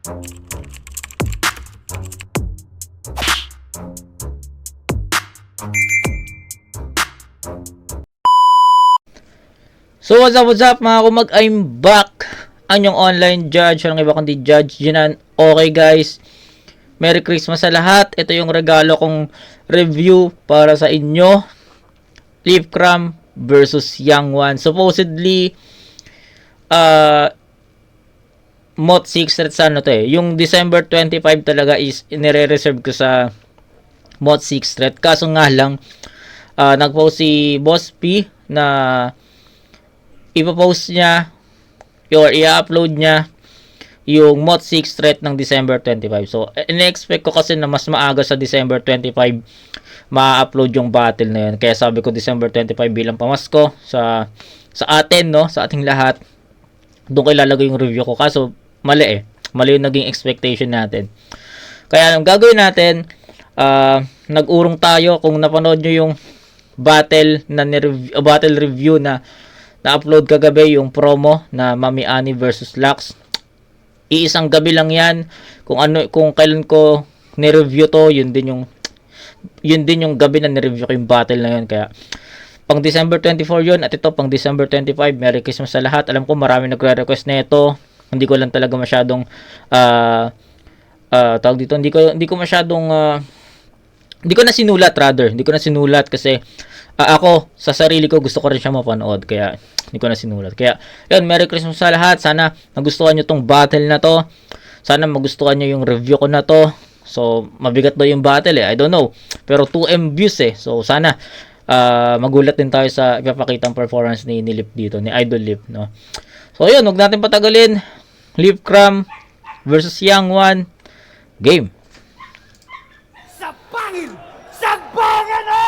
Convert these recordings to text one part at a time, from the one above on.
So what's up mga kumag, I'm back. Ang yung online judge, walang iba kundi Judge Jinan. Okay guys, Merry Christmas sa lahat. Ito yung regalo kong review para sa inyo. Leafcram versus Young One. Supposedly, Mot 6 sa ano to eh. Yung December 25 talaga is inire-reserve ko sa Mot 6 threat. Kaso nga lang, nag-post si Boss P na ipopost niya or i-upload niya yung Mot 6 threat ng December 25. So, in-expect ko kasi na mas maaga sa December 25 ma-upload yung battle na yun. Kaya sabi ko December 25 bilang pamasko sa atin, no? Sa ating lahat. Doon ko ilalagay yung review ko. Kaso, mali eh. Mali yung naging expectation natin. Kaya, ang gagawin natin, nag-urong tayo. Kung napanood nyo yung battle review na na-upload kagabi, yung promo na Mami Annie versus Lux. Iisang gabi lang yan. Kung kailan ko ni-review to, yun din yung gabi na ni-review ko yung battle na yun. Kaya pang December 24 yun, at ito pang December 25. Merry Christmas sa lahat. Alam ko marami nagre-request na ito. Hindi ko lang talaga masyadong tawag dito, hindi ko masyadong hindi ko na sinulat kasi ako sa sarili ko gusto ko rin siya mapanood, kaya hindi ko na sinulat. Kaya yun, Merry Christmas sa lahat. Sana magustuhan nyo tong battle na to. Sana magustuhan nyo yung review ko na to. So mabigat daw yung battle eh, I don't know, pero 2M views eh. So sana magulat din tayo sa ipapakitang performance ni Lip dito, ni Idol Lip, no? So yun, huwag natin patagalin. Leafcram versus Young One. Game. Sabangin! Sabangin na!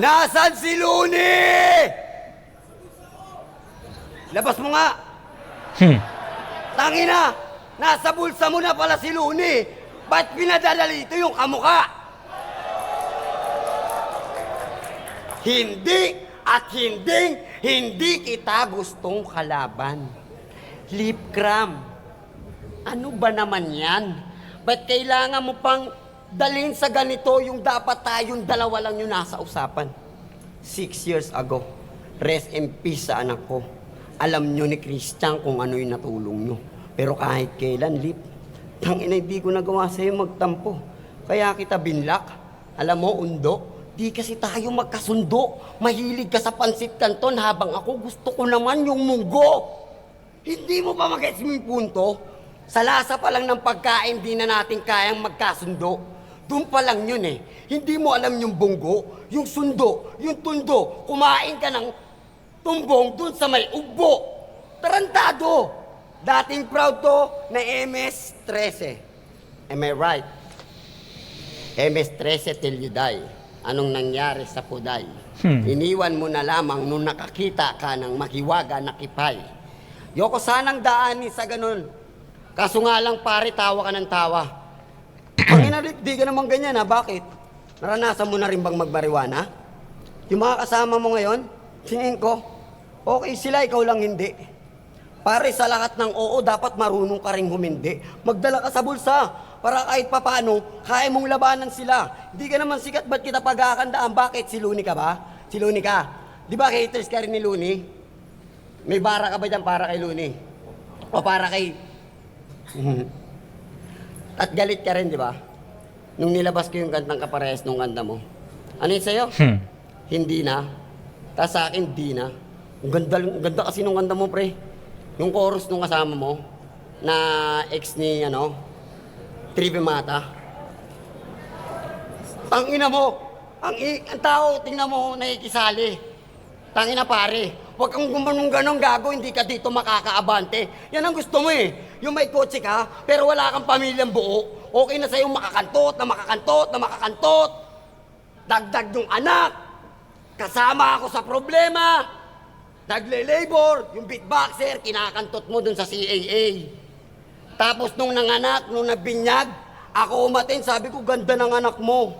Nasaan si Luni? Labas mo nga. Tangina, nasa bulsa mo na pala si Luni. Ba't pinadala dito yung kamukha? Hindi at hindi kita gustong kalaban. Leafcram, ano ba naman yan? Ba't kailangan mo pang dalhin sa ganito yung dapat tayong dalawa lang yung nasa usapan? 6 years ago, rest in peace sa anak ko. Alam nyo ni Christian kung ano yung natulong nyo. Pero kahit kailan, Lip, tangina, hindi ko nagawa sa'yo magtampo. Kaya kita binlak. Alam mo, Undo, di kasi tayo magkasundo. Mahilig ka sa pansit canton habang ako gusto ko naman yung munggo. Hindi mo pa mag-gets mo yung punto? Sa lasa pa lang ng pagkain, di na natin kayang magkasundo. Doon pa lang yun eh. Hindi mo alam yung bunggo, yung sundo, yung tundo. Kumain ka ng tumbong doon sa may ugbo. Tarantado. Dating proud to na MS-13. Am I right? MS-13 till you die. Anong nangyari sa Puday? Iniwan mo na lamang nung nakakita ka ng mahiwaga na kipay. Yoko sanang daanin sa ganun. Kaso nga lang pare, tawa ka ng tawa. Panginalit, di ka naman ganyan ha, bakit? Naranasan mo na rin bang magmariwana? Yung mga kasama mo ngayon, tingin ko, okay sila, ikaw lang hindi. Pare, sa lahat ng oo, dapat marunong ka rin humindi. Magdala ka sa bulsa, para kahit papano, kaya mong labanan sila. Hindi ka naman sikat, ba't kita pagkakandaan? Bakit? Si Luni ka ba? Si Luni ka. Di ba haters ka rin ni Luni? May bara ka ba dyan para kay Luni? O para kay... At galit ka rin, di ba? Nung nilabas ko yung kantang kaparehas nung kanta mo. Ano yun sa'yo? Hindi na. Tapos sa akin, di na. Ang ganda kasi nung kanta mo, pre. Yung chorus nung kasama mo, na ex ni, Tribe Mata. Ang ina mo, ang tao, tingnan mo, nakikisali. Tangina pare, huwag kang gumanong ganong gago, hindi ka dito makakaabante. Yan ang gusto mo eh. Yung may kotse ka, pero wala kang pamilyang buo. Okay na sa'yo makakantot. Dagdag yung anak. Kasama ako sa problema. Nagle-labor, yung beatboxer, kinakantot mo dun sa CAA. Tapos nung nanganak, nung nabinyag, ako umatin, sabi ko, ganda ng anak mo.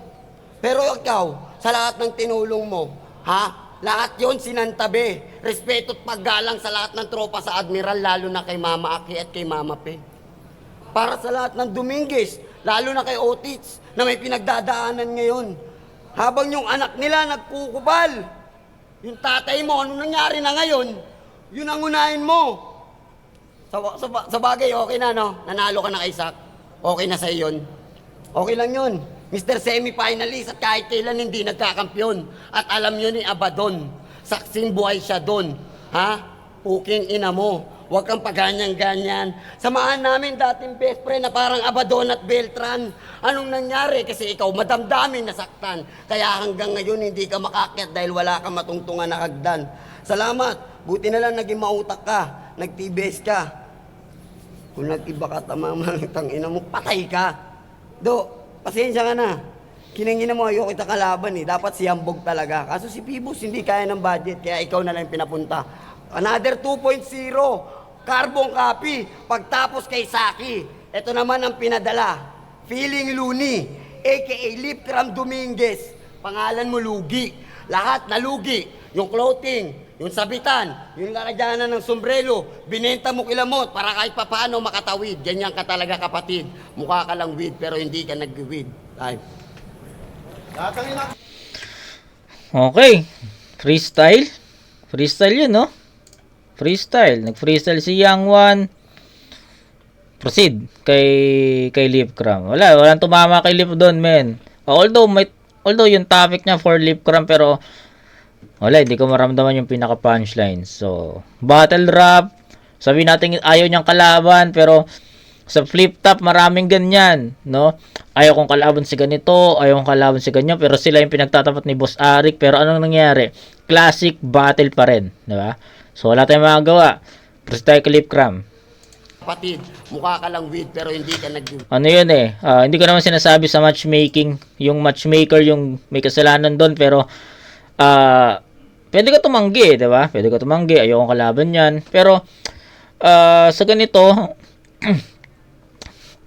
Pero ikaw, sa lahat ng tinulong mo, Ha? Lahat yon sinantabi. Respeto at paggalang sa lahat ng tropa sa Admiral, lalo na kay Mama Aki at kay Mama Pe. Para sa lahat ng Dominguez, lalo na kay Otits, na may pinagdadaanan ngayon. Habang yung anak nila nagkukubal, yung tatay mo, ano nangyari na ngayon? Yun ang unahin mo. Sa bagay, okay na, no? Nanalo ka na kay Sak. Okay na sa'yo yun. Okay lang yun. Mr. Semi-finalist at kahit kailan hindi nagkakampyon. At alam yun ni Abadon. Saksing buhay siya doon. Ha? Puking ina mo. Huwag kang paganyan-ganyan. Samahan namin dating best friend na parang Abadon at Beltran. Anong nangyari? Kasi ikaw madamdamin nasaktan. Kaya hanggang ngayon hindi ka makakyat dahil wala kang matungtungan na hagdan. Salamat. Buti na lang naging mautak ka. Nag-TBS ka. Kung nag-iba ka tamamang ina mo, patay ka. Do, pasensya ka na. Kinangina mo, ayoko kita kalaban eh. Dapat si Hambog talaga. Kaso si Pibus hindi kaya ng budget, kaya ikaw na lang pinapunta. Another 2.0, carbon copy, pagtapos kay Saki. Ito naman ang pinadala. Feeling Looney, a.k.a. Lipcram Dominguez. Pangalan mo Lugi. Lahat na lugi. Yung clothing, yung sabitan, yung lalagyanan ng sombrero, binenta mo kilamot para kahit papaano makatawid. Ganyan ka talaga kapatid. Mukha ka lang weed pero hindi ka nag-weed. Ay. Okay. Freestyle. Freestyle yun, no? Freestyle. Nag-freestyle si Young One. Proceed kay Lipcram. Walang tumama kay Lip doon, men. Although yung topic niya for Lipcram, pero hindi ko maramdaman yung pinaka-punchline. So, battle rap. Sabihin natin ayaw niyang kalaban, pero sa flip top maraming ganyan, no? Ayaw kong kalaban si ganito, ayaw kong kalaban si ganyan, pero sila yung pinagtatapat ni Boss Arik. Pero anong nangyari? Classic battle pa rin, di ba? So, wala tayong magagawa. Freestyle kay Lipcram. Kapatid, mukha ka lang weed pero hindi ka nag-weed. Ano yun eh, hindi ko naman sinasabi sa matchmaking, yung matchmaker yung may kasalanan doon, pero pwede ka tumanggi, di ba? Pwede ka tumanggi, ayokong kalaban yan. Pero sa ganito,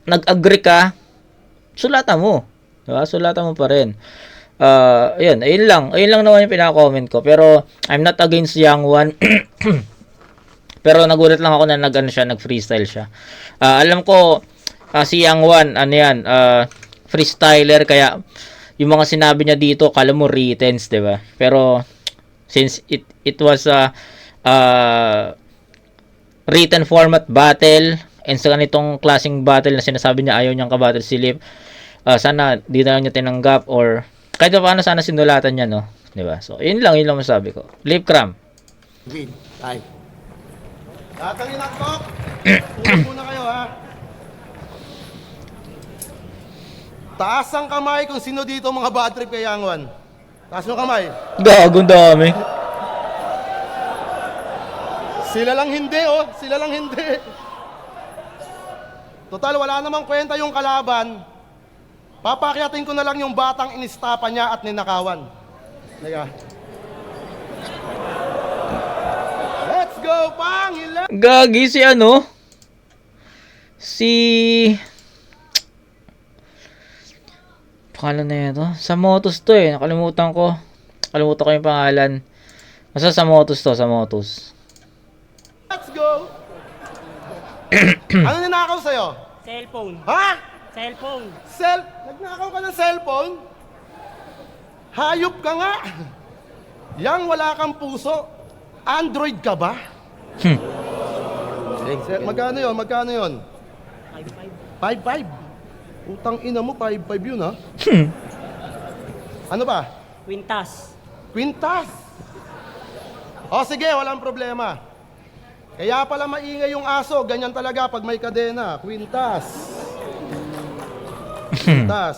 nag-agree ka, sulatan mo. Di ba? Sulatan mo pa rin. Ayun lang naman yung pinaka-comment ko. Pero I'm not against Young One. Pero nagulat lang ako na nag-freestyle siya. Alam ko si Young One, freestyler, kaya yung mga sinabi niya dito, kala mo written, 'di ba? Pero since it was a written format battle, and sa ganitong klaseng battle na sinasabi niya ayaw niyang kabattle si Lip, sana di na lang niya tinanggap, or kahit paano sana sinulatan niya, no? 'Di ba? So, yun lang masabi ko. Lipcram. Weed. Ay. Tatangin ang kok! Ulit muna kayo, ha? Taas ang kamay kung sino dito mga bad trip kay Young One. Taas mo kamay. Gagong dami. Sila lang hindi, oh. Sila lang hindi. Total, wala namang kwenta yung kalaban. Papakyatin ko na lang yung batang inistapa niya at ninakawan. Nega. Let's go, Pangila! Gagi si pangalan na ito. Sa Motos to eh. Nakalimutan ko yung pangalan. Basta sa Motos to, sa Motos. Let's go! Ano ninakaw sa'yo? Cellphone. Ha? Cellphone. Nagnakaw ka ng cellphone? Hayop ka nga! Yang wala kang puso. Android ka ba? Magkano yun? 5-5. Utang ina mo, 5-5 yun, ha? Ano ba? Quintas. O sige, walang problema. Kaya pala maingay yung aso, ganyan talaga pag may kadena. Quintas.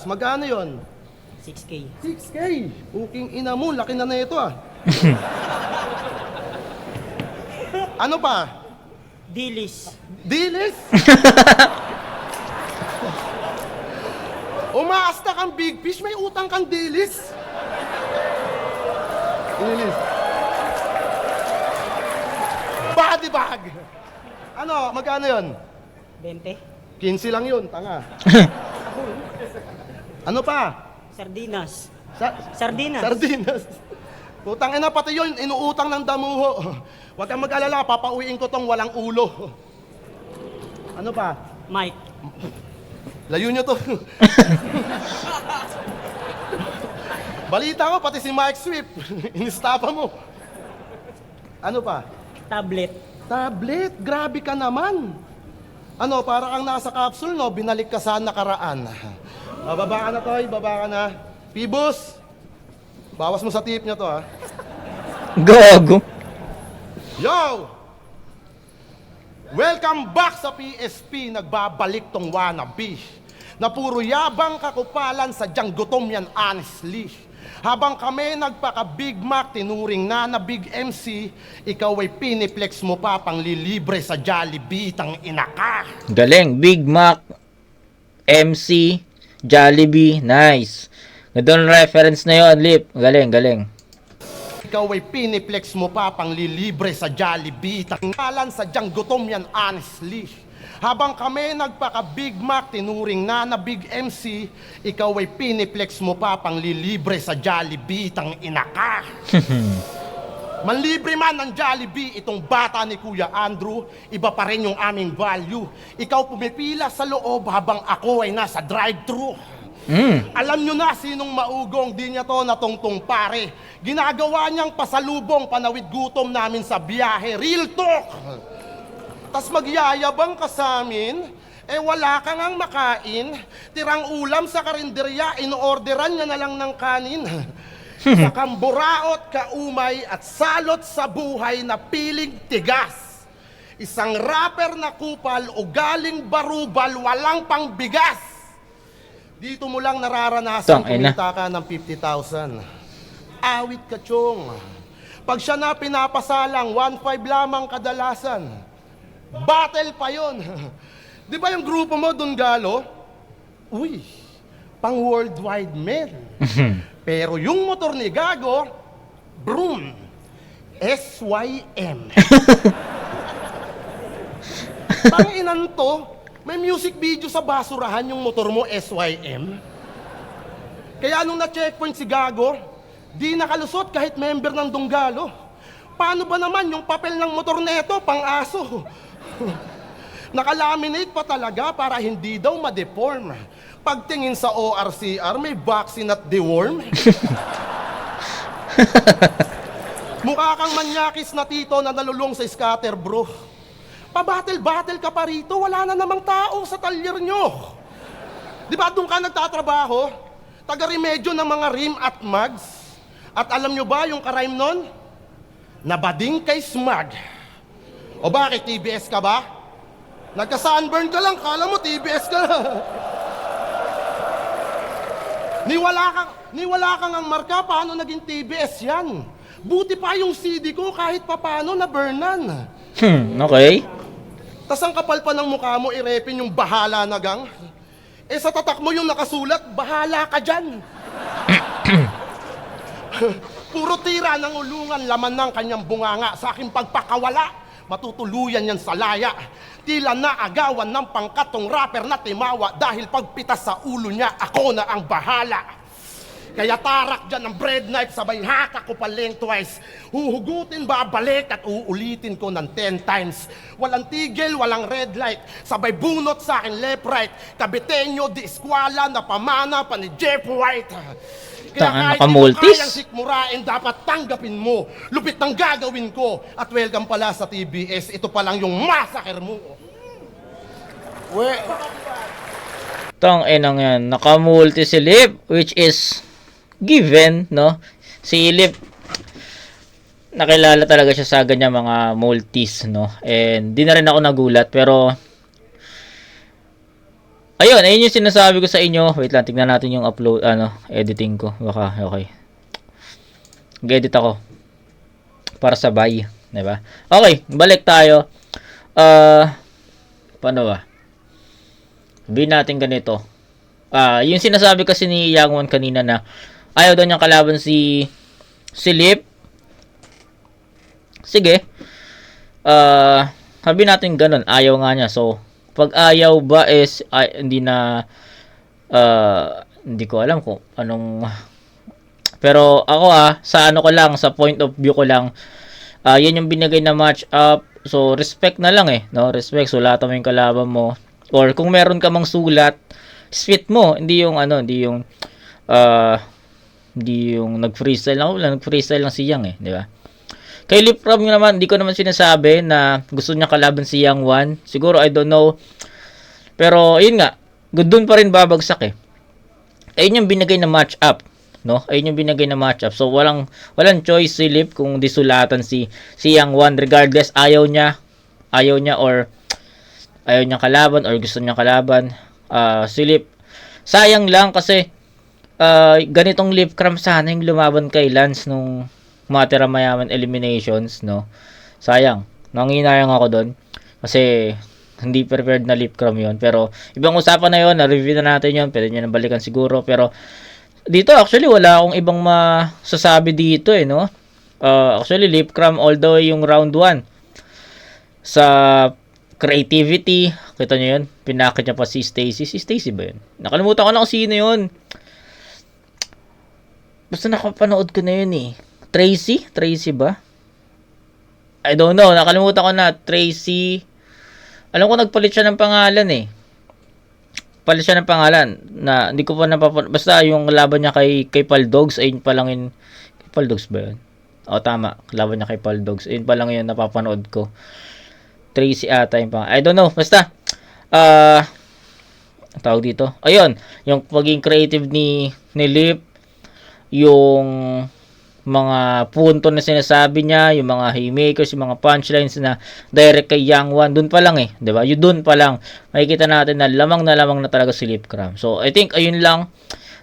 Magkano yun? 6K. 6K. Uking ina mo, laki na ito, ah. Ano pa? Dilis. Dilis? Umaasta kang big fish, may utang kang dilis. Dilis. Body bag. Ano, magkano yun? 20. 15 lang yun, tanga. Ano pa? Sardinas. Sardinas. Sardinas. Putang ina, pati yun, inuutang ng damuho. Huwag kang mag-alala, papauwiin ko tong walang ulo. Ano pa? Mike. Layo nyo to. Balita ko, pati si Mike Swift. Inistapa mo. Ano pa? Tablet. Tablet, grabe ka naman. Ano, para kang nasa capsule, no? Binalik ka sa nakaraan. Baba ka na, Toy. Baba ka na. Pibus, bawas mo sa tip niya to, ha? Gago. Yo! Welcome back sa PSP. Nagbabalik tong wannabe na puro yabang kakupalan, sadyang gutom yan, honestly. Habang kami nagpaka-Big Mac, tinuring na Big MC, ikaw ay piniplex mo pa pang lilibre sa Jollibee, tang ina ka. Galing. Big Mac, MC, Jollibee, nice. Ganda ng reference na yun, Lip. Galing, galing. Ikaw ay piniplex mo pa pang lilibre sa Jollibee, tang ina sadyang gutom yan, honestly. Habang kami nagpaka-Big Mac, tinuring na Big MC, ikaw ay piniplex mo pa pang lilibre sa Jollibee, tang ina ka. Manlibre man ng Jollibee, itong bata ni Kuya Andrew, iba pa rin yung aming value. Ikaw pumipila sa loob habang ako ay nasa drive-thru. Alam nyo na sinong maugong, di niya to natungtong pare. Ginagawa niyang pasalubong panawid gutom namin sa biyahe. Real talk! Tas magyayabang ka sa amin, wala ka ngang makain, tirang ulam sa karinderya, inoorderan niya na lang ng kanin. Sa kamburaot, kaumay at salot sa buhay na piling tigas. Isang rapper na kupal o galing barubal, walang pangbigas. Dito mo lang nararanasan kumita ka ng 50,000. Awit ka, chong. Pag siya na pinapasalang, 1.5 lamang kadalasan. Battle pa yon. Di ba yung grupo mo, Dungalo? Uy, pang worldwide men. Pero yung motor ni Gago, Broom, SYM. Tanginan to, may music video sa basurahan yung motor mo, SYM. Kaya nung na-checkpoint si Gago, di nakalusot kahit member ng Dungalo. Paano ba naman yung papel ng motor neto, pang aso? Nakalaminate pa talaga para hindi daw ma-deform. Pagtingin sa ORCR, may vaccine at deworm. Mukha kang manyakis na tito na nalulong sa scatter, bro. Pabattle-battle ka pa rito, wala na namang tao sa talyer nyo. Di ba doon ka nagtatrabaho? Taga-remedyo ng mga rim at mugs. At alam nyo ba yung karime nun? Nabading kay smug. O bakit, TBS ka ba? Nagka-sunburn ka lang, kala mo TBS ka na. Niwala kang ang marka, paano naging TBS yan? Buti pa yung CD ko kahit papano na burnan. Okay. Tas ang kapal pa ng mukha mo, irepin yung bahala na gang. Sa tatak mo yung nakasulat, bahala ka dyan. Puro tira ng ulungan, laman ng kanyang bunganga. Sa aking pagpakawala, matutuluyan yan sa laya. Tila naagawan ng pangkatong rapper na timawa dahil pagpitas sa ulo niya, ako na ang bahala. Kaya tarak dyan ang bread knife, sabay haka ko pa lengthwise. Huhugutin, babalik at uulitin ko ng 10 times. Walang tigil, walang red light, sabay bunot sa akin left right. Kabitenyo, di eskwala, na pamana pa ni Jeff White. Kaya kahit hindi kayang sikmurain, dapat tanggapin mo. Lupit ng gagawin ko. At welcome pala sa TBS, ito pa lang yung massacre mo. Tang enang yan, nakamulti si Lip, which is given, no? Si Lip, nakilala talaga siya sa ganyan mga multis, no? And di na rin ako nagulat, pero ayun yung sinasabi ko sa inyo. Wait lang, tignan natin yung upload, editing ko. Baka, okay. Mag-edit ako para sabay, diba? Okay, balik tayo. Paano ba? Sabihin natin ganito. Yung sinasabi kasi ni Young One kanina na ayaw daw niyang kalaban si Lip. Sige. Sabihin natin ganun. Ayaw nga niya. So, pag ayaw ba is hindi na hindi ko alam kung anong Pero ako sa ano ko lang, sa point of view ko lang, yan yung binigay na match up. So, respect na lang no? Respect, sulatan mo yung kalaban mo. Or kung meron ka mang sulat, spit mo. Hindi yung hindi yung nag-freestyle lang. Wala, nag-freestyle lang si Yang di ba? Kay Lipram naman, hindi ko naman sinasabi na gusto niya kalaban si Yang 1. Siguro, I don't know. Pero, yun nga, doon pa rin babagsak Ayun yung binigay na match up. No? Ayun yung binigay na match up. So, walang choice si Lip kung disulatan si Yang 1. Regardless, ayaw niya or ayaw niya kalaban or gusto niya kalaban. Si Lip, sayang lang kasi ganitong Lip Cram sana yung lumaban kay Lance nung Matira Mayaman eliminations, no? Sayang. Nanginayang ako doon. Kasi hindi prepared na Lip Cram yun. Pero ibang usapan na yun. Na-review na natin yun. Pwede nyo nang balikan siguro. Pero dito actually wala akong ibang masasabi dito no? Actually Lip Cram although yung round 1 sa creativity, kita nyo yun? Pinakit niya pa si Stacy. Si Stacy ba yun? Nakalimutan ko na kung sino yun. Basta nakapanood ko na yun Tracy? Tracy ba? I don't know. Nakalimutan ko na. Tracy. Alam ko nagpalit siya ng pangalan Palit siya ng pangalan. Na hindi ko pa basta yung laban niya kay Paldogs. Ayun pa lang yun. Paldogs ba yun? Tama. Laban niya kay Paldogs. Ayun pa lang yun napapanood ko. Tracy ata yung pangalan. I don't know. Basta. Tawag dito. Ayun. Yung pagiging creative ni Lip. Yung mga punto na sinasabi niya, yung mga haymakers, yung mga punchlines na direct kay Yang 1, dun pa lang 'di ba? Yung dun pa lang makikita natin na lamang na talaga si Lip Cram. So, I think ayun lang.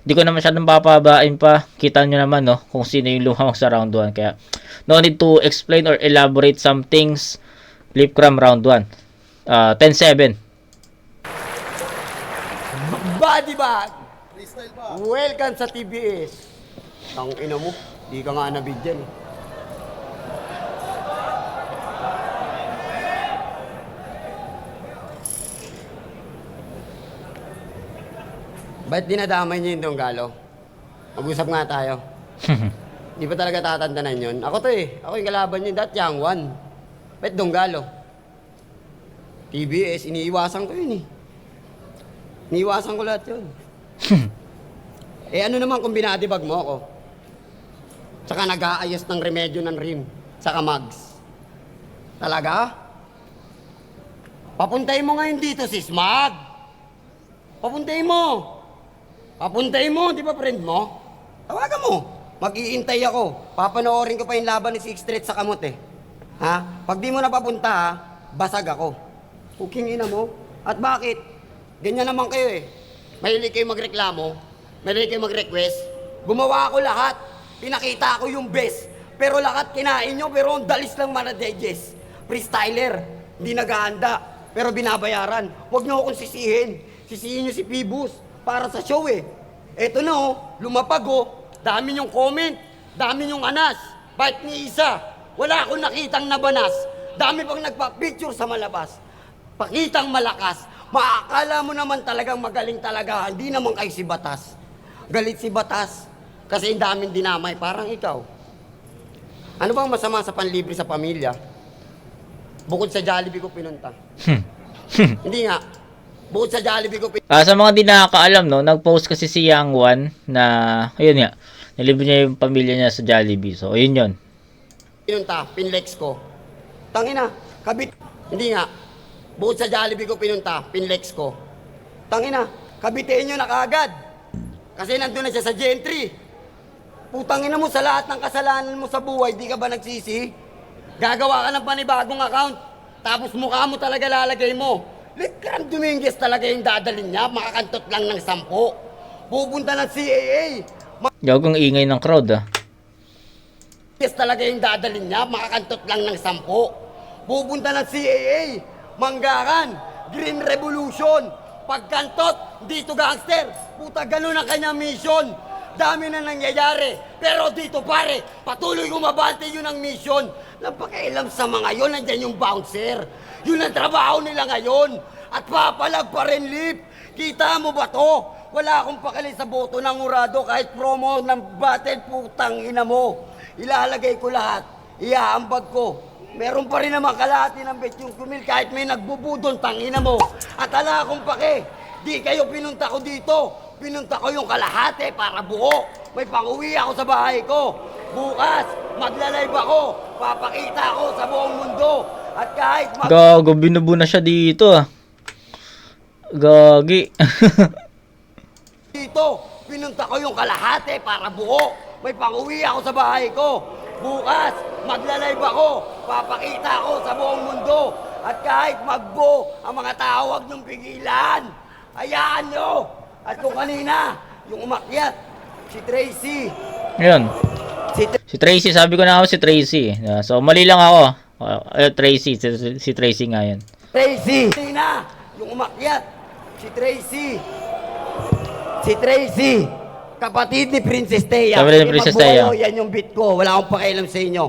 Hindi ko na masyadong papabain pa. Kita nyo naman kung sino yung lumamang sa round 1. Kaya no need to explain or elaborate some things. Lip Cram round 1. 10-7. Body bag! Welcome sa TBS. Ang ina mo, di ka nga nabidyan Ba't dinadamay niyo yung Donggalo? Mag-usap nga tayo. Di ba talaga tatantanan yun? Ako to Ako yung kalaban niyo. That Yang 1. Ba't Donggalo? TBS, iniiwasan ko yun Iniiwasan ko lahat yun. Ano naman kung binatibag mo ako? Tsaka nag-aayos ng remedyo ng rim. Saka mags. Talaga? Papuntay mo ngayon dito si Smag. Papuntay mo. Papuntay mo, di ba friend mo? Tawagan mo. Mag-iintay ako. Papanoorin ko pa yung laban ni Six Street sa kamot Ha? Pag di mo napapunta basag ako. Cooking ina mo. At bakit? Ganyan naman kayo Mahilig kayo magreklamo. Mahilig kayo mag-request. Gumawa ako lahat. Pinakita ko yung best. Pero lahat kinain nyo, pero ang dalis lang manadejes. Freestyler, hindi naghahanda, pero binabayaran. Huwag nyo akong sisihin. Sisihin nyo si Phoebus para sa show Eto na lumapag Dami nyong comment, dami nyong anas. Bakit ni isa? Wala akong nakitang nabanas. Dami pang nagpa-picture sa malabas. Pakitang malakas. Maakala mo naman talagang magaling talaga. Hindi naman kayo si Batas. Galit si Batas. Kasi ang daming dinamay, parang ikaw. Ano bang masama sa panlibre sa pamilya? Bukod sa Jollibee ko pinunta. Hindi nga. Bukod sa Jollibee ko pinunta. Sa mga di nakakaalam, nag-post kasi si Yang 1 na, ayun nga, nilibre niya yung pamilya niya sa Jollibee. So, ayun yun. Pinunta, pinlex ko. Tangina, kabit. Hindi nga. Bukod sa Jollibee ko pinunta, pinlex ko. Tangina, kabitiin nyo na kaagad. Kasi nandun na siya sa Gentry. Putangina mo sa lahat ng kasalanan mo sa buhay, di ka ba nagsisi? Gagawa ka ng panibagong account, tapos mukha mo talaga lalagay mo. Lip Cram Dominguez talaga yung dadalhin niya, makakantot lang ng 10. Pupunta ng CAA. Gagawang ingay ng crowd Yes, talaga yung dadalhin niya, makakantot lang ng 10. Pupunta ng CAA, Manggaran, Green Revolution, pagkantot, dito gangster. Puta, ganun ang kanyang mission. Dami na nangyayari. Pero dito pare, patuloy kumabante yun ang mission. Napakialam sa mga yun, nandyan yung bouncer. Yun ang trabaho nila ngayon. At papalag pa rin, Lip. Kita mo ba to? Wala akong pakali sa boto ng urado kahit promo ng battle, putang ina mo. Ilalagay ko lahat. Iaambag ko. Meron pa rin naman kalahati ng bet yung kumil kahit may nagbubudon, tangina mo. At ala akong pake. Di kayo pinunta ko dito. Pinunta ko yung kalahati para buo. May pang-uwi ako sa bahay ko. Bukas, magla-live ako. Papakita ako sa buong mundo. At kahit Gago, binubo na siya dito ah. Gagi. dito, pinunta ko yung kalahati para buo. May pang-uwi ako sa bahay ko. Bukas, magla-live ako. Papakita ako sa buong mundo. At kahit magbo ang mga tao, huwag niyong pigilan. Hayaan niyo. At kung kanina, yung umakyat, si Tracy. Ayun. Si Si Tracy, sabi ko na ako si Tracy. So, mali lang ako. Tracy, si Tracy nga yun. Tracy. Kanina, yung umakyat, si Tracy. Si Tracy. Kapatid ni Princess Thea. Kapatid ni Princess Thea. Yan yung bit ko. Wala akong pakialam sa inyo.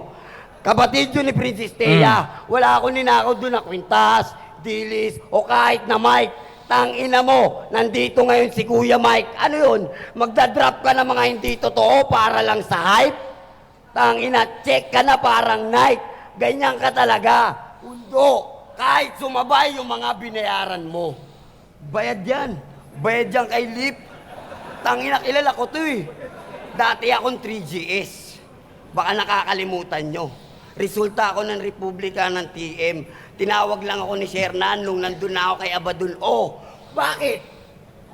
Kapatid yun ni Princess Thea. Wala akong ninakaw doon na kwintas, dilis, o kahit na mic. Tangina mo, nandito ngayon si Kuya Mike. Ano yun? Magdadrop ka ng mga hindi totoo para lang sa hype? Tangina, check ka na parang night. Ganyan ka talaga. Undo, kahit sumabay yung mga binayaran mo. Bayad yan. Bayad yan kay Lip. Tangina, kilala ko to eh. Dati akong 3GS. Baka nakakalimutan nyo. Resulta ako ng Republika ng TM. Tinawag lang ako ni Shernan nung nandun na ako kay Abadul. Oh, bakit?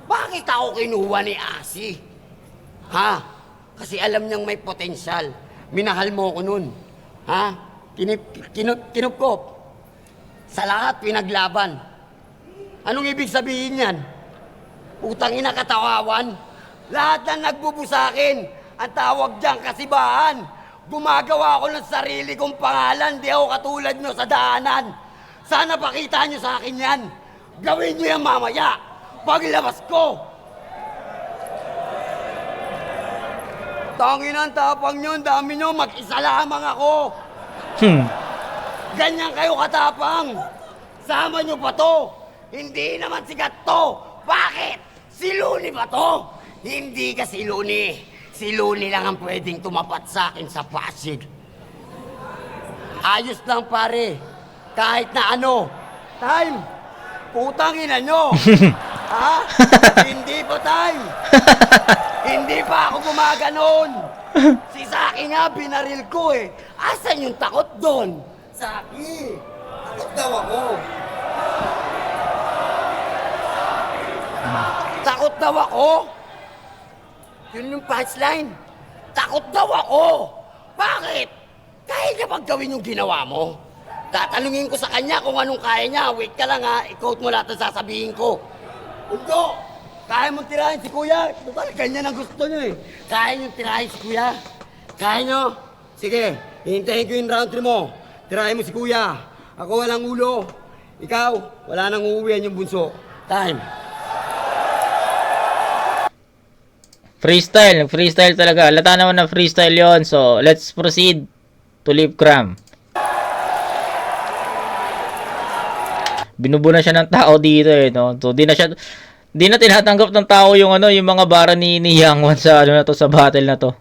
Bakit ako kinuha ni Asi? Ha? Kasi alam niyang may potensyal. Minahal mo ko nun. Ha? Kinupkop. Sa lahat pinaglaban. Anong ibig sabihin yan? Utang ina katawawan. Lahat na nagbubu sa akin, ang tawag dyan kasibahan. Gumagawa ako ng sarili kong pangalan, di ako katulad nyo sa daanan. Sana pakita nyo sa akin yan. Gawin nyo yan mamaya. Paglabas ko. Tangin ang tapang nyo, ang dami nyo, mag-isa lamang ako. Ganyan kayo katapang. Sama nyo pa to. Hindi naman sikat to. Bakit? Si Luni ba to? Hindi ka si Luni. Si Luni lang ang pwedeng tumapat sa akin sa Pasig. Ayos lang pare. Kahit na ano. Time. Putang ina nyo. Ha? Hindi pa time. Hindi pa ako gumaganon. Si Saki nga binaril ko eh. Asan yung takot doon? Saki. Takot daw ako. Takot daw ako? Yun yung punchline. Takot daw ako. Bakit? Kaya niya bang gawin yung ginawa mo? Tatanungin ko sa kanya kung anong kaya niya. Wait ka lang ha. I-quote mo lahat ang sasabihin ko. Undo! Kaya mong tirahin si Kuya. Total, ganyan ang gusto niyo eh. Kaya niyong tirahin si Kuya. Kaya niyo? Sige, hihintayin ko yung round 3 mo. Tirahin mo si Kuya. Ako walang ulo. Ikaw, wala nang uuwihan yung bunso. Time. Freestyle talaga. Lata naman na freestyle yon. So, let's proceed to Lip Cram. Binubo na siya ng tao dito eh, no? So, di na tinatanggap ng tao yung ano, yung mga bara ni Yang Wan sa ano na to, sa battle na to.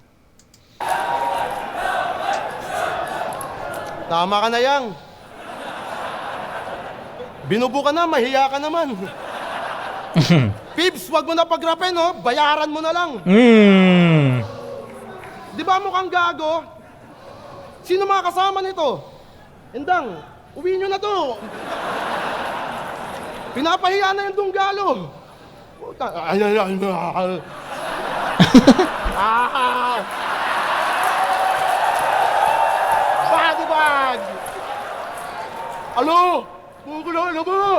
Tama ka na, Yang. Binubo ka na, mahiya ka naman. Pibs, wag mo na pagrapin, no? Bayaran mo na lang. Di ba mukhang gago? Sino mga kasama nito? Endang, uwi nyo na to. Pinapahiya na yung dunggalo. Puta, Body bag! Alo? Ano mo?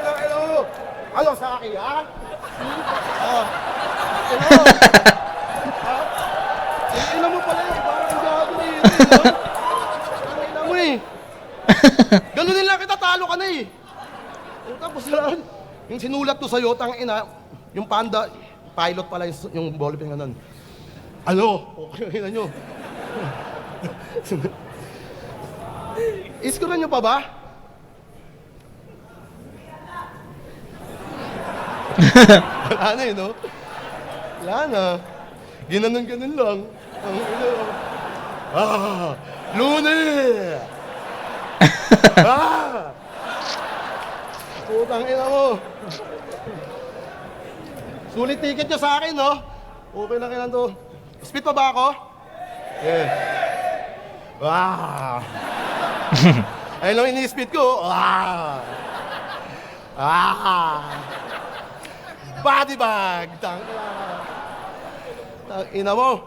Ano mo? Ano sa akin, ha? Ina mo pala yun, parang gago na yun. Ina mo eh. Ganun din lang kita, talo ka na eh. Tapos lang, yung sinulat ko sa'yo, ina, yung panda, pilot pala yung ballpen ganun. Ano? Okay na nyo. Iskuran nyo pa ba? Wala na no? Wala na. Ginanon-ganon lang. Ang ino. Lunes! Putang ina mo. Sulit ticket nyo sa akin, no? Okay lang kailan to. Speed pa ba ako? Yeah. Ayun lang ini-speed ko. Body bag. Tang ina mo.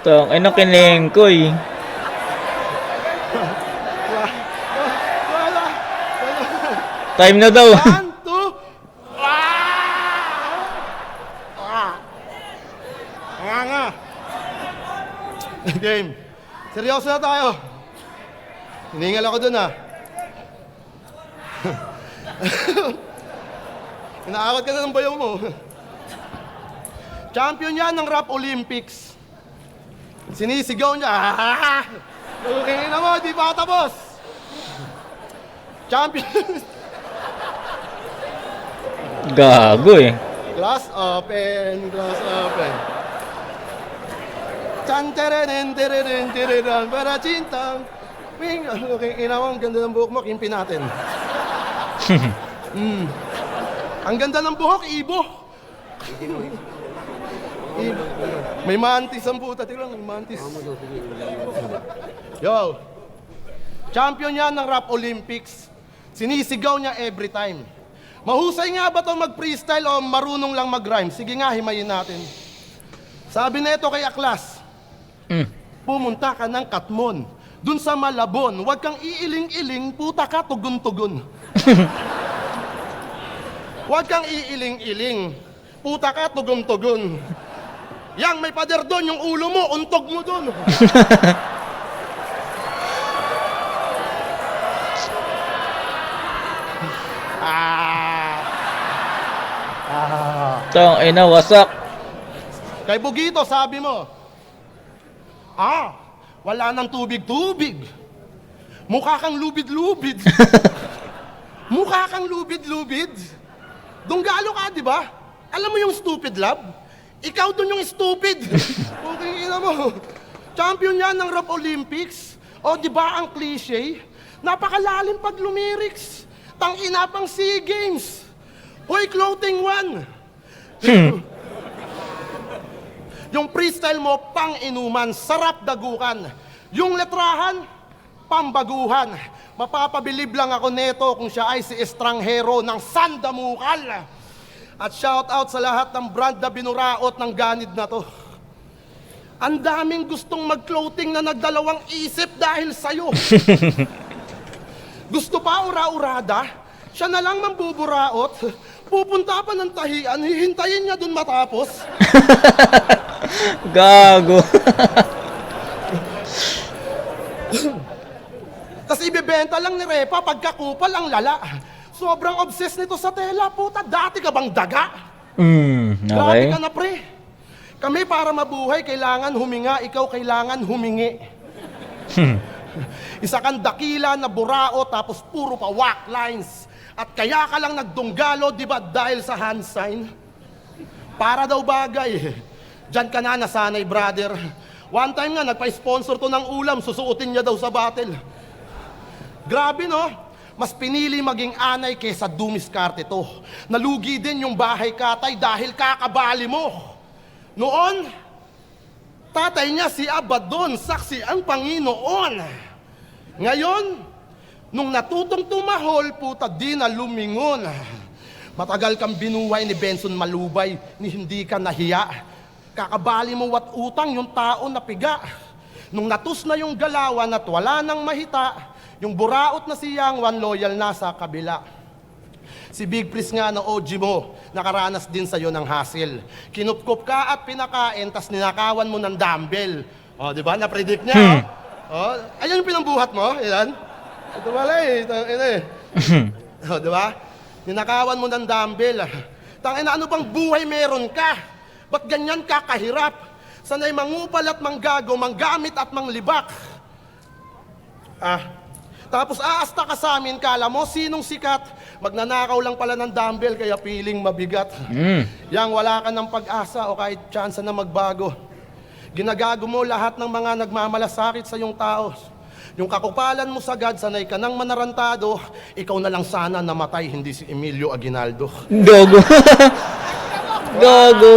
Tong, ano kining ko eh. Time na daw. 1, 2. Game. Seryoso na tayo. Hiningal ako dun Inaawat ka na ng bayaw mo. Champion yan ng Rap Olympics. Sinisigaw niya. Okay na mo, di pa ako tapos. Champion. Gago eh. Glass open, glass open. Chan tereren tereren tereren para cintang. Wing, okay, inawang ganda ng buhok mo, kimpi natin. Ang ganda ng buhok, Ibo. May mantis ang puta. Tignan, may mantis. Yo. Champion yan ng Rap Olympics. Sinisigaw niya every time. Mahusay nga ba ito mag-freestyle o marunong lang mag-rhyme? Sige nga, himayin natin. Sabi na ito kay Aklas, pumunta ka ng Katmon, dun sa Malabon, huwag kang iiling-iling, puta ka, tugon-tugon. Huwag kang iiling-iling, puta ka, tugon-tugon. Yang may pader doon, yung ulo mo, untog mo doon. Tong, ina, wasak. Kay Bugito, sabi mo, wala nang tubig-tubig. Mukha kang lubid-lubid. Mukha kang lubid-lubid. Dunggalo ka, di ba? Alam mo yung stupid love? Ikaw dun yung stupid. Okay, ina mo. Champion yan ng Rap Olympics. O, di ba ang cliche? Napakalalim pag lumirics. Tangina pang SEA Games. Hoy, clothing one. Yung freestyle mo, pang-inuman, sarap dagukan. Yung letrahan, pambaguhan. Mapapabilib lang ako neto kung siya ay si estranghero ng Sandamukal. At shout out sa lahat ng brand na binuraot ng ganid na to. Ang daming gustong mag-clothing na nagdalawang isip dahil sa'yo. Gusto pa ura-urada? Siya na lang mambuburaot. Pupunta pa ng tahian, hihintayin niya dun matapos. Gago. Tapos ibebenta lang ni Repa pagkakupal ang lala. Sobrang obsessed nito sa tela, puta. Dati ka bang daga? Grabe Okay. ka na, pre. Kami para mabuhay, kailangan huminga. Ikaw kailangan humingi. Isa kang dakila na burao tapos puro pa whack lines. At kaya ka lang nagdunggalo, di ba, dahil sa hand sign? Para daw bagay. Diyan ka na nasanay, brother. One time nga, nagpa-sponsor to ng ulam, susuotin niya daw sa battle. Grabe, no? Mas pinili maging anay kesa dumiskarte to. Nalugi din yung bahay katay dahil kakabali mo. Noon, tatay niya si Abaddon, saksi ang Panginoon. Ngayon, nung natutong tumahol, puta di na lumingon. Matagal kang binuhay ni Benson Malubay, ni hindi ka nahiya. Kakabali mo wat utang yung tao na piga. Nung natus na yung galawan at wala nang mahita, Yung buraot na si Yang Wan, loyal na sa kabila. Si Big Pris nga na OG mo, nakaranas din sa'yo ng hassle. Kinupkup ka at pinakain, tas ninakawan mo ng dumbbell. O, di ba? Na-predict niya. O, ayan yung pinambuhat mo. Ayan. Ito pala eh. Ito eh. O, di ba? Ninakawan mo ng dumbbell. Tangina, ano bang buhay meron ka? Ba't ganyan ka kahirap? Sanay mangupal at manggago, manggamit at manglibak. Tapos aasta ka sa amin, kala mo sinong sikat? Magnanakaw lang pala ng dumbbell, kaya feeling mabigat. Yang wala ka ng pag-asa o kahit tsansa na magbago. Ginagago mo lahat ng mga nagmamalasakit sa iyong tao. Yung kakupalan mo sagad, sanay ka ng manarantado, ikaw na lang sana namatay, hindi si Emilio Aguinaldo. Gago. Gago.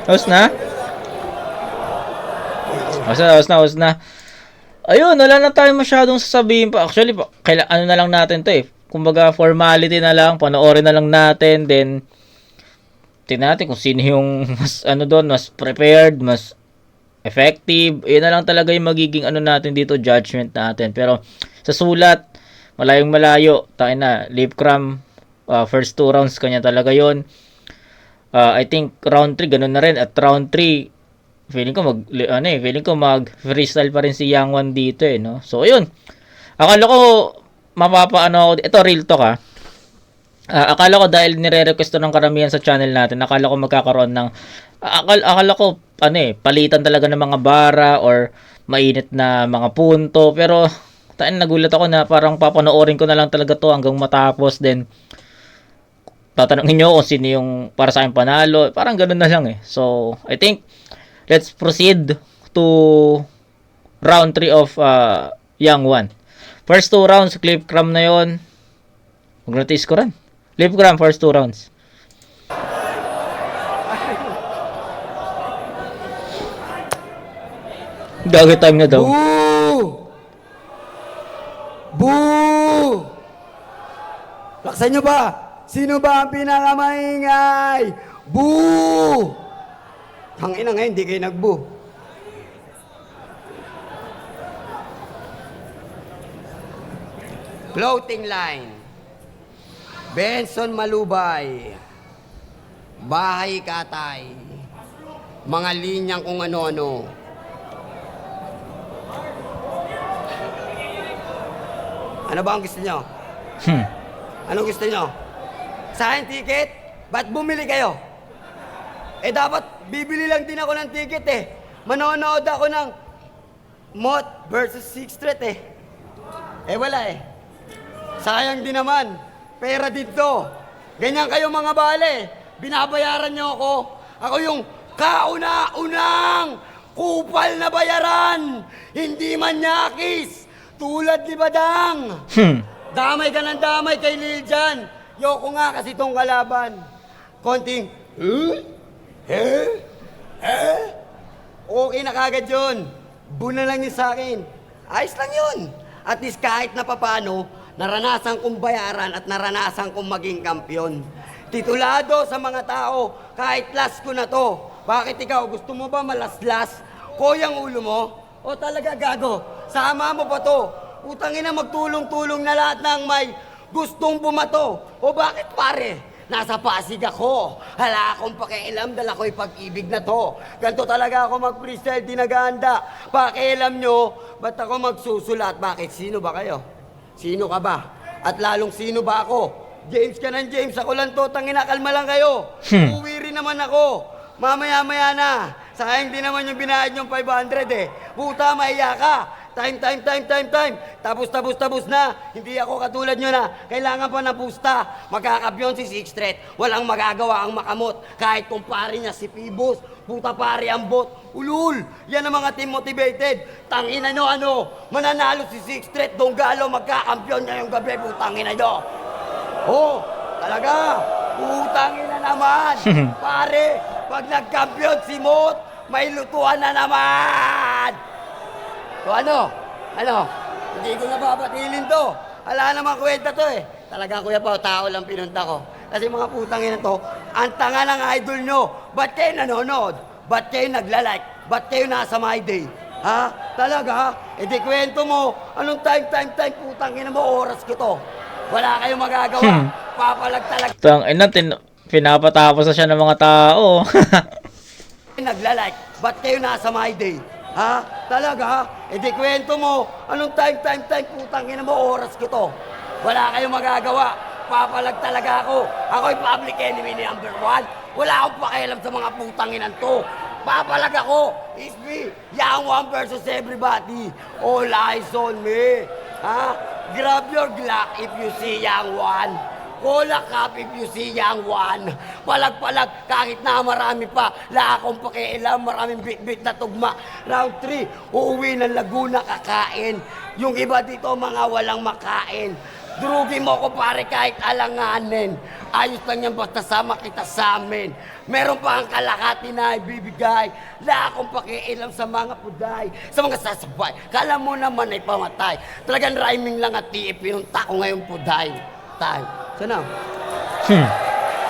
Tapos na? Tapos na. Ayun, wala na tayo masyadong sasabihin pa. Actually, ano na lang natin to eh. Kumbaga, formality na lang, panoorin na lang natin, then tingnan natin kung sino yung mas, mas prepared, mas effective. Yun na lang talaga yung magiging natin dito, judgment natin. Pero, sa sulat, malayong malayo, tayo na, Lip Cram, first 2 rounds, kanya talaga yon. I think, round 3, ganun na rin. At round 3, feeling ko mag freestyle pa rin si Yang Wan dito eh, no? So ayun. Akala ko ito real talk ha. Akala ko dahil nire-request ng karamihan sa channel natin, akala ko magkakaroon ng akala ko palitan talaga ng mga bara or mainit na mga punto, pero nagulat ako na parang papanoorin ko na lang talaga to hanggang matapos, then tatanungin nyo kung sino yung para sa akin panalo, parang ganoon na lang eh. So I think let's proceed to round 3 of Yang Wan. First 2 rounds, Clip Cram na yon. Mag-notice ko rin. Clip Cram, first 2 rounds. Gagi time na daw. Boo! Boo! Laksan nyo ba? Sino ba ang pinakamaingay? Boo! Hangina ngayon, hindi kayo nag-boo. Floating line. Benson Malubay. Bahay Katay. Mga linyang kung ano-ano. Ano ba ang gusto nyo? Anong gusto nyo? Sa akin ticket? Ba't bumili kayo? Dapat bibili lang din ako ng ticket eh. Manonood ako ng Mott versus Sixth Street eh. Wala eh. Sayang din naman. Pera dito. Ganyan kayo mga bale. Binabayaran nyo ako. Ako yung kauna-unang kupal na bayaran. Hindi manyakis. Tulad ni Badang. Damay ka ng damay kay Lil Jan. Yoko nga kasi tong kalaban. Konting, okay na kagad yun. Buna lang yun sa akin. Ayos lang yun. At least kahit na papano, naranasan kong bayaran at naranasan kong maging kampyon. Titulado sa mga tao, kahit last ko na to. Bakit ikaw, gusto mo ba malaslas? Koyang ulo mo? O talaga gago? Sama mo pa to? Utangin na magtulong-tulong na lahat ng may gustong bumato. O bakit pare? Nasa Pasig ako. Hala akong pakialam, dala ko'y pag-ibig na to. Ganto talaga ako mag-freestyle, di nag-aanda. Pakialam nyo, ba't ako magsusulat? Bakit? Sino ba kayo? Sino ka ba? At lalong sino ba ako? James ka ng James, ako lang to, tangina, kalma lang kayo. Uwi rin naman ako. Mamaya-maya na. Sayang din naman yung binayad yung 500 eh. Puta, maiya ka. Time. Tapos na. Hindi ako katulad nyo na. Kailangan pa ng pusta. Magkakabyon si Sixth Street. Walang magagawa ang makamot. Kahit kung pare niya si Pibos. Puta pare ang bot. Ulul. Yan ang mga team motivated. Tangina nyo ano. Mananalo si Sixth Street. Donggalo magkakambyon niya yung gabi. Putangina nyo. Oh, talaga. Putangina naman. Pare, pag nagkampiyon si Mot, may lutuan na naman. So ano? Hindi ko nababatilin to. Wala naman kwenta to eh. Talaga kuya pa, tao lang pinunta ko. Kasi mga putang ina to, ang tanga ng idol nyo. Ba't kayo nanonood? Ba't kayo naglalike? Ba't kayo nasa my day? Ha? Talaga? E di kwento mo, anong time, putang ina mo, oras ko to. Wala kayong magagawa. Papalag talaga Tangina, pinapatapos na siya ng mga tao. naglalike. Ba't kayo nasa my day? Ha? Talaga? E di kwento mo, anong time, putang ina mo, oras ko to. Wala kayong magagawa. Papalag talaga ako. Ako'y public enemy ni number 1. Wala akong pakialam sa mga putang inan to. Papalag ako. It's me. Young one versus everybody. All eyes on me. Ha? Grab your Glock if you see young one. Call a cop if you see young one. Palag-palag, kahit na marami pa. La akong pakialam, maraming bit-bit na tugma. Round 3, uuwi ng Laguna kakain. Yung iba dito, mga walang makain. Drugi mo ko pare kahit alanganin. Ayos lang yan basta sama kita sa amin. Meron pa ang kalahati na ibibigay. La akong pakialam sa mga puday, sa mga sasabay. Kala mo naman ay pamatay. Talagang rhyming lang at tiip. Pinunta ko ngayon puday. Time. Sana?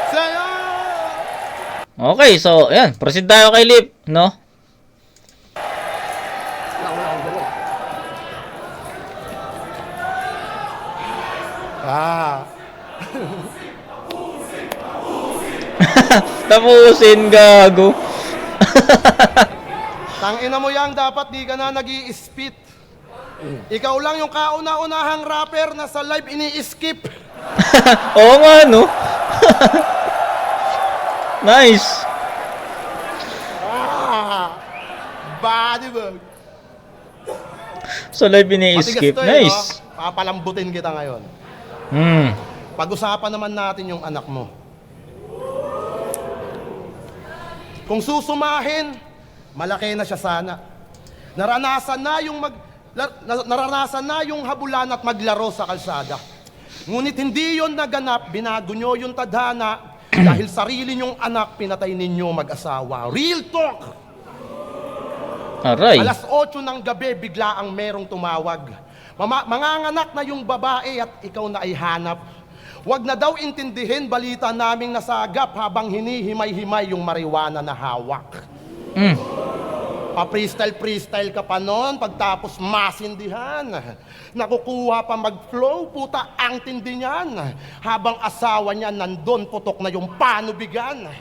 Saya! Okay, so, ayan. Proceed tayo kay Lip, no? Wala akong gawin. Tapusin, gago. Tangina mo yang dapat di ka na nag-i-spit. Ikaw lang yung kauna-unahang rapper na sa live ini-skip. Oo nga, no? Nice. Body bag. So, live ini-skip. Nice. No? Papalambutin kita ngayon. Pag-usapan naman natin yung anak mo. Kung susumahin, malaki na siya sana. Naranasan na yung habulan at maglaro sa kalsada. Ngunit hindi yon naganap, binago nyo yung tadhana dahil sarili nyong anak pinatay ninyo mag-asawa. Real talk! Aray. Alas 8 ng gabi, bigla ang merong tumawag. Manganganak na yung babae at ikaw na ay hanap. Huwag na daw intindihin balita naming nasagap habang hinihimay-himay yung marijuana na hawak. Pa-freestyle ka pa noon, pagtapos masindihan. Nakukuha pa mag-flow, puta ang tindi niyan. Habang asawa niya nandun, putok na yung panubigan.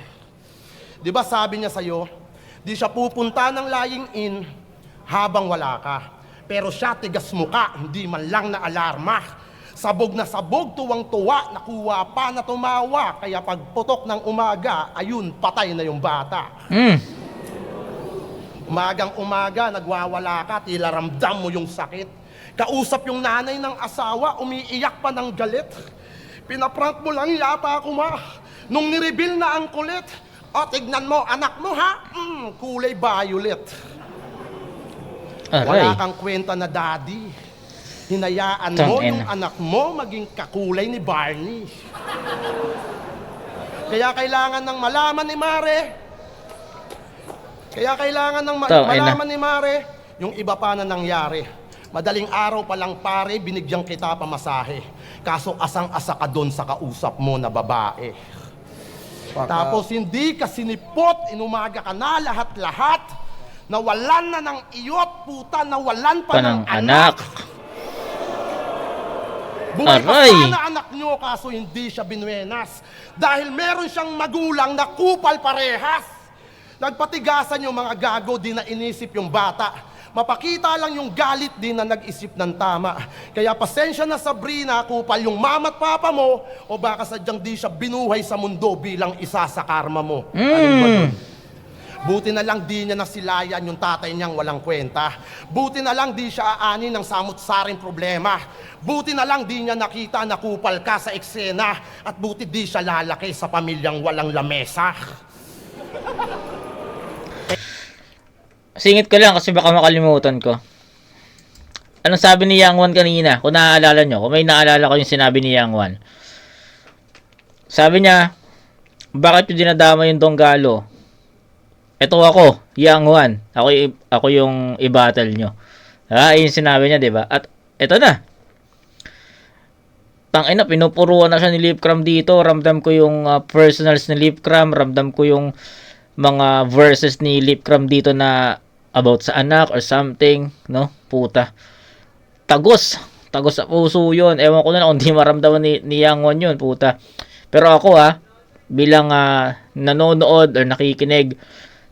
Di ba sabi niya sa'yo, di siya pupunta ng lying in habang wala ka. Pero siya tigas muka, hindi man lang na alarma. Sabog na sabog, tuwang-tuwa, nakuha pa na tumawa. Kaya pagputok ng umaga, ayun, patay na yung bata. Umagang umaga, nagwawala ka, tila ramdam mo yung sakit. Kausap yung nanay ng asawa, umiiyak pa ng galit. Pinaprank mo lang yata ako ma, nung nireveal na ang kulit. O, tignan mo, anak mo ha, kulay violet. Aray. Wala kang kwenta na daddy. Hinayaan mo yung anak mo maging kakulay ni Barney. Kaya kailangan ng malaman ni Mare. Malaman ni Mare yung iba pa na nangyari. Madaling araw pa lang pare, binigyan kita pamasahe. Kaso asang-asa ka doon sa kausap mo na babae. Tapos hindi ka sinipot, inumaga ka na lahat-lahat. Nawalan na ng iyot, puta, nawalan pa ng anak. Buhay pa sana anak nyo, kaso hindi siya binuenas. Dahil meron siyang magulang na kupal parehas. Nagpatigasan yung mga gago, di na inisip yung bata. Mapakita lang yung galit, di na nag-isip ng tama. Kaya pasensya na Sabrina, kupal yung mama at papa mo, o baka sadyang di siya binuhay sa mundo bilang isa sa karma mo. Alin ba dun? Buti na lang di niya nasilayan yung tatay niyang walang kwenta. Buti na lang di siya aani ng samut-saring problema. Buti na lang di niya nakita na kupal ka sa eksena. At buti di siya lalaki sa pamilyang walang lamesa. Singit ko lang kasi baka makalimutan ko. Anong sabi ni Yang Wan kanina? Kung naaalala nyo, kung may naalala ko yung sinabi ni Yang Wan. Sabi niya, bakit yung dinadama yung Donggalo? Ito ako, Yang Wan. Ako yung i-battle nyo. Yung sinabi niya, diba? At ito na. Tangina, pinupuruan na siya ni Lipcram dito. Ramdam ko yung personals ni Lipcram. Ramdam ko yung mga verses ni Lipcram dito na about sa anak or something, no? Puta. Tagos sa puso yun. Ewan ko na lang kung di maramdaman ni Yang Wan yun, puta. Pero ako bilang nanonood or nakikinig,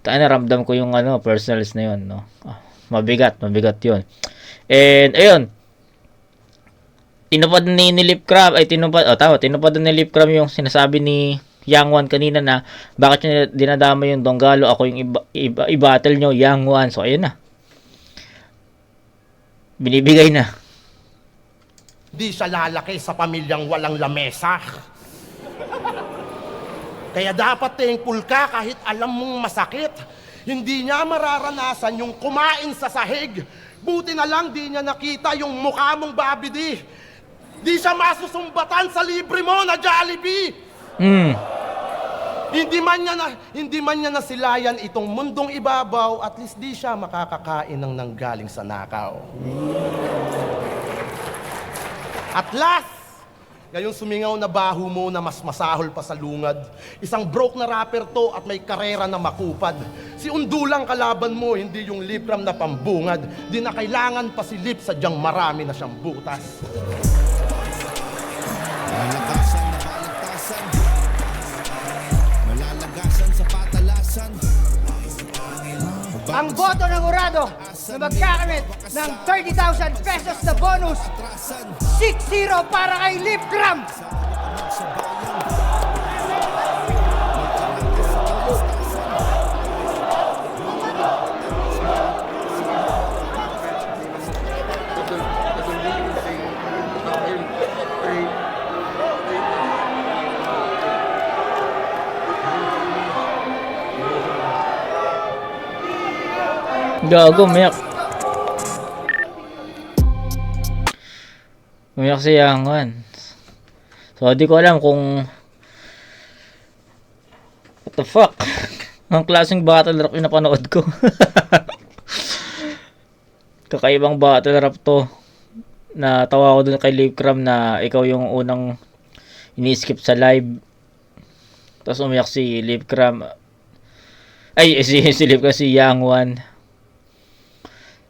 ramdam ko yung personals na yun, no? Mabigat yun. And ayun, tinupad ni Lipcram tinupad ni Lipcram yung sinasabi ni Yang Wan kanina na bakit niya dinadama yung Donggalo, ako yung i-battle nyo, Yang Wan. So ayun na, binibigay na. Di siya lalaki sa pamilyang walang lamesa. Kaya dapat thankful ka kahit alam mong masakit. Hindi niya mararanasan yung kumain sa sahig. Buti na lang di niya nakita yung mukha mong babidi. Di siya masusumbatan sa libre mo na Jollibee. Hindi man niya nasilayan itong mundong ibabaw, at least di siya makakakain ng nanggaling sa nakaw. At last, ngayong sumingaw na baho mo na mas masahol pa sa lungad. Isang broke na rapper to at may karera na makupad. Si Undulang kalaban mo, hindi yung Lipcram na pambungad. Di na kailangan pa si Lip, sadyang marami na siyang butas. Malalagasan na balagtasan, malalagasan sa patalasan. Ang boto ng Urado na magkakamit ng 30,000 pesos na bonus, 6-0 para kay Lipcram. Gago, umiyak. Umiyak si Yang Wan. So, di ko alam kung what the fuck? Ang klaseng battle rap yung napanood ko. Kakaibang battle rap to. Natawa ko dun kay Lipcram na ikaw yung unang ini-skip sa live. Tapos umiyak si Lipcram. Ay, si Lipcram, si Yang Wan.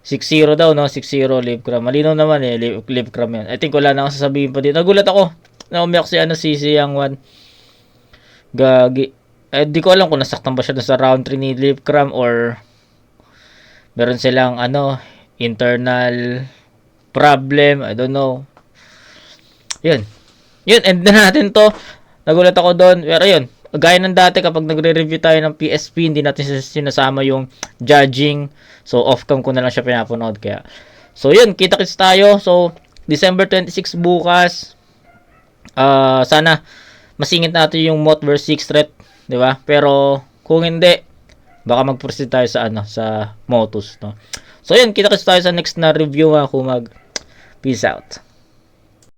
6-0 daw, no? 6-0 Lipcram. Malinaw naman Lipcram yan. I think wala na akong sasabihin pa dito. Nagulat ako na umiyak si Yang Wan. Gagi. Di ko alam kung nasaktan ba siya dun sa round 3 ni Lipcram or meron silang internal problem. I don't know. Yun, end na natin to. Nagulat ako doon. Pero yun, gaya ng dati kapag nagre-review tayo ng PSP, hindi natin sinasama yung judging. So, off-cam ko na lang siya pinapanood. Kaya, so yun, kita-kits tayo. So, December 26 bukas. Sana masingit natin yung Mot vs. 6 threat, di ba? Pero, kung hindi, baka mag-proceed tayo sa sa Motus, no? So, yun, kita-kits tayo sa next na review, mga kumag. Peace out.